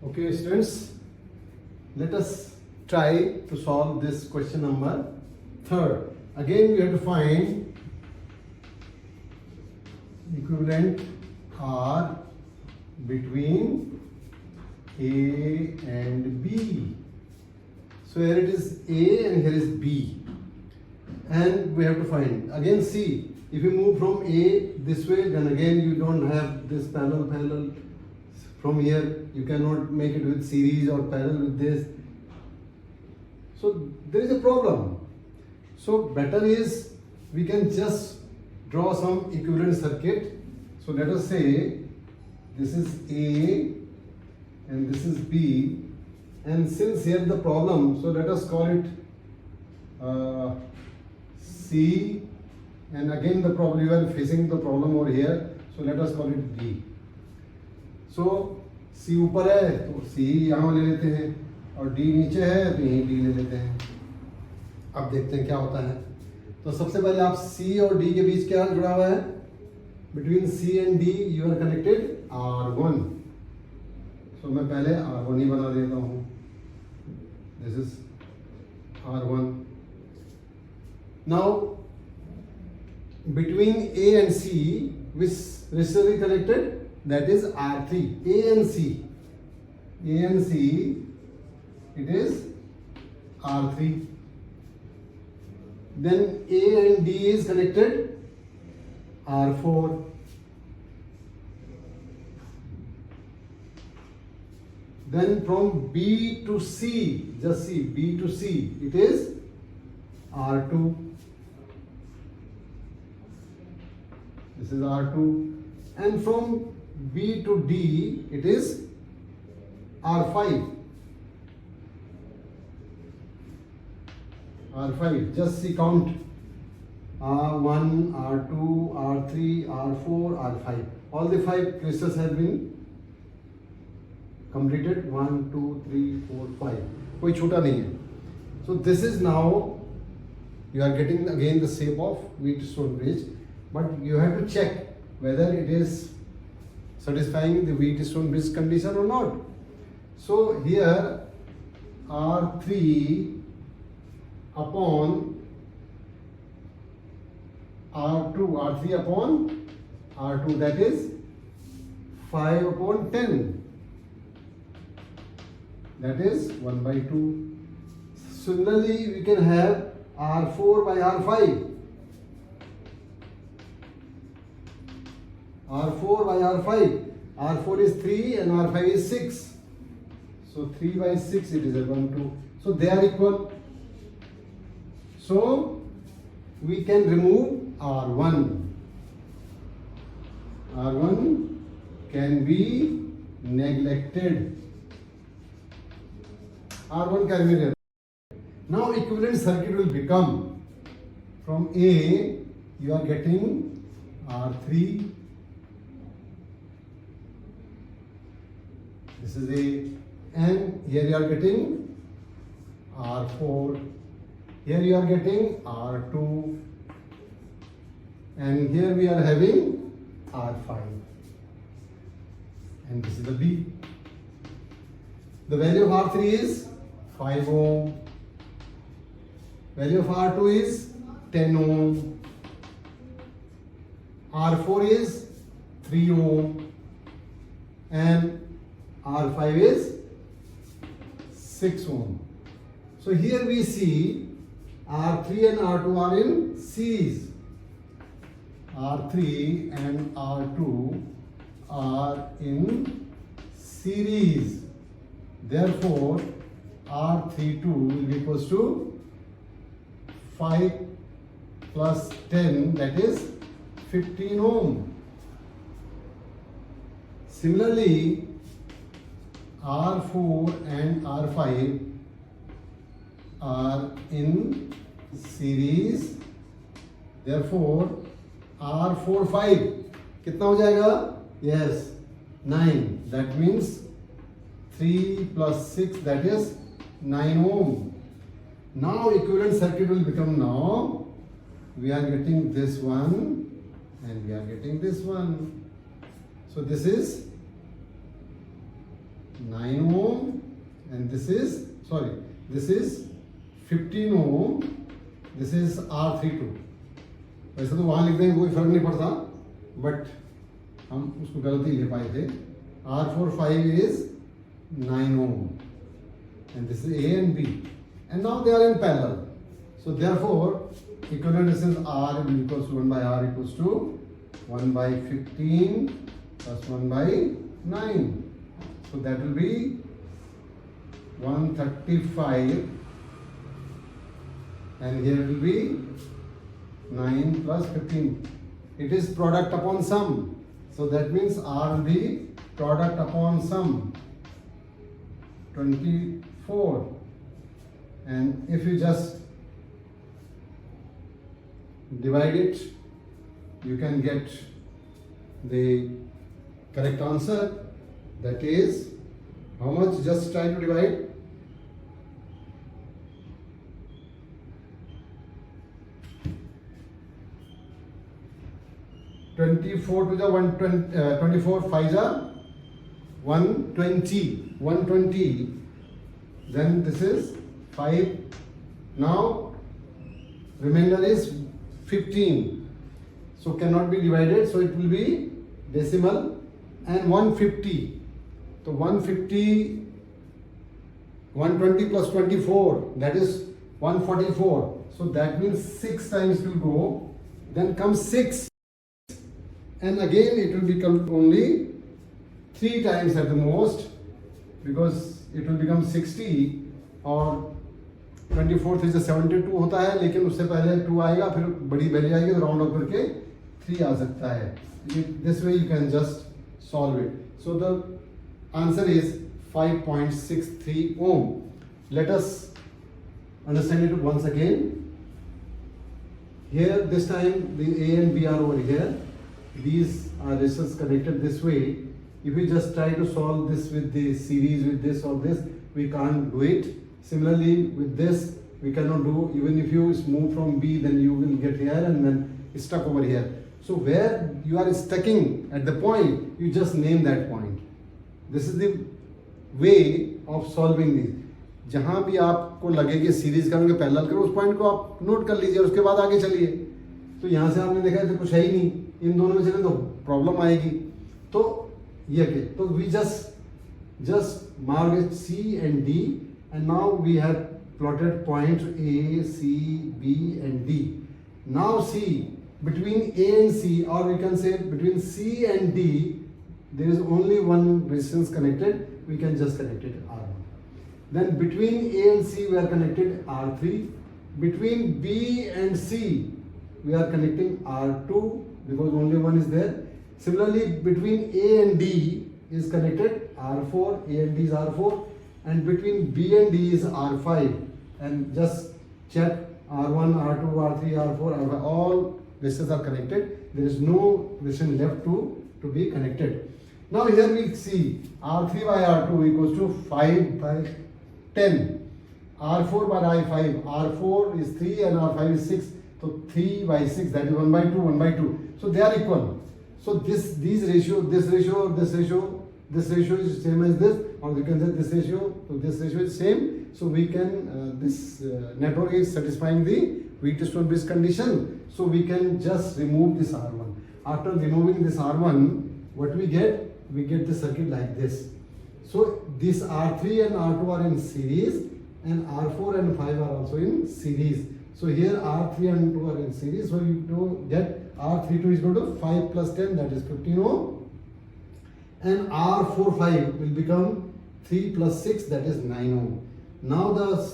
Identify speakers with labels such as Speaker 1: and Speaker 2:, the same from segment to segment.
Speaker 1: Okay, students, let us try to solve this question number 3rd. Again, we have to find equivalent R between A and B. So here it is A and here is B. And we have to find, again see, if you move from A this way, then again you don't have this parallel. From here, you cannot make it with series or parallel with this. So there is a problem. So better is we can just draw some equivalent circuit. So let us say this is A and this is B. And since here the problem, so let us call it C. And again the problem, you are facing the problem over here. So let us call it D. So C ऊपर है तो C यहाँ ले लेते हैं और D नीचे है तो यहीं D ले लेते हैं. अब देखते हैं क्या होता है. तो सबसे पहले आप C और D के बीच क्या जुड़ा हुआ है? Between C and D you are connected R1. So मैं पहले R1 ही बना देता हूँ. This is R1. Now between A and C, which resistor is connected? That is R3. A and C. A and C, it is R3. Then A and D is connected R4. Then from B to C, just see B to C, it is R2. This is R2. And from B to D, it is R5. R5, just see count. R1, R2, R3, R4, R5. All the 5 crystals have been completed. 1, 2, 3, 4, 5. कोई छोटा नहीं है. So this is now, you are getting again the shape of Wheatstone bridge. But you have to check whether it is satisfying the Wheatstone bridge condition or not. So here R3 upon R2, R3 upon R2, that is 5 upon 10. That is 1 by 2. Similarly, we can have R4 by R5. R4 by R5. R4 is 3 and R5 is 6. So 3 by 6 it is a 1, 2. So they are equal. So we can remove R1. R1 can be neglected. R1 can be neglected. Now equivalent circuit will become, from A you are getting R3. This is A, and here you are getting R4, here you are getting R2, and here we are having R5, and this is the B. The value of R3 is 5 ohm, value of R2 is 10 ohm, R4 is 3 ohm, and R5 is 6 ohm. So here we see R3 and R2 are in series. R3 and R2 are in series. Therefore, R32 will be equals to 5 plus 10, that is 15 ohm. Similarly, R4 and R5 are in series. Therefore, R4 5 कितना हो जाएगा? Yes, 9. That means 3 plus 6, that is 9 ohm. Now equivalent circuit will become, now we are getting this one and we are getting this one. So this is 9 ohm and this is 15 ohm. This is R32. वैसे तो वहाँ लिख देंगे कोई फर्क नहीं पड़ता, but हम उसको गलती ले पाए थे. R45 is 9 ohm and this is A and B and now they are in parallel. So therefore equivalent resistance R equals to 1 by R equals to 1 by 15 plus 1 by 9. So that will be 135 and here will be 9 plus 15. It is product upon sum. So that means R will be product upon sum 24. And if you just divide it, you can get the correct answer. That is how much? Just try to divide. 24 to the 120, 24 5 are 120. Then this is 5. Now remainder is 15. So cannot be divided. So it will be decimal and 150. So 150, 120 plus 24, that is 144. So that means 6 times will go. Then comes 6. And again it will become only 3 times at the most, because it will become 60 और 24 से 72 होता है, लेकिन उससे पहले 2 आएगा, फिर बड़ी वैल्यू आएगी तो राउंड अप करके 3 आ सकता है. This way you can just solve it. So the answer is 5.63 ohm. Let us understand it once again. Here this time the A and B are over here. These are resistors connected this way. If we just try to solve this with the series with this or this, we can't do it. Similarly with this, we cannot do. Even if you move from B, then you will get here and then stuck over here. So where you are stucking at the point, you just name that point. This is the way of solving this. जहाँ भी आपको लगे कि series करोगे parallel करो, उस point को आप नोट कर लीजिए और उसके बाद आगे चलिए. तो यहाँ से आपने देखा तो कुछ है ही नहीं, इन दोनों में चले तो प्रॉब्लम आएगी. तो ये के तो we just mark it C and D, and now we have plotted points A, C, B and D. Now see, between A and C, or we can say between C and D, there is only one resistance connected. We can just connect it R1. Then between A and C we are connected R3. Between B and C we are connecting R2 because only one is there. Similarly between A and D is connected R4, A and D is R4, and between B and D is R5. And just check R1, R2, R3, R4, R5, all resistors are connected. There is no resistance left to be connected. Now here we see R3 by R2 equals to 5 by 10. R4 by I5, R4 is 3 and R5 is 6. So 3 by 6, that is 1 by 2, 1 by 2. So they are equal. So this ratio is same as this, or you can say this ratio to this ratio is same. So we can, this network is satisfying the Wheatstone bridge condition. So we can just remove this R1. After removing this R1, what we get? We get the circuit like this. So this R3 and R2 are in series, and R4 and 5 are also in series. So here R3 and 2 are in series. So you do get R32 is equal to 5 plus 10, that is 15 ohm. And R45 will become 3 plus 6, that is 9 ohm. Now the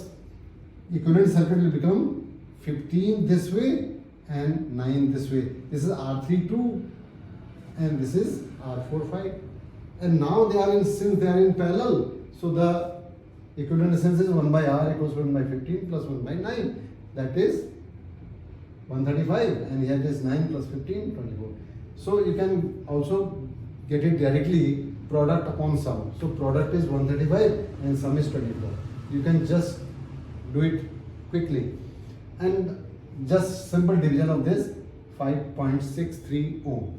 Speaker 1: equivalent circuit will become 15 this way and 9 this way. This is R32 and this is R45. And now since they are in parallel, so the equivalent resistance is 1 by R equals 1 by 15 plus 1 by 9. That is 135, and here it is 9 plus 15, 24. So you can also get it directly, product upon sum. So product is 135 and sum is 24. You can just do it quickly. And just simple division of this, 5.63 ohm.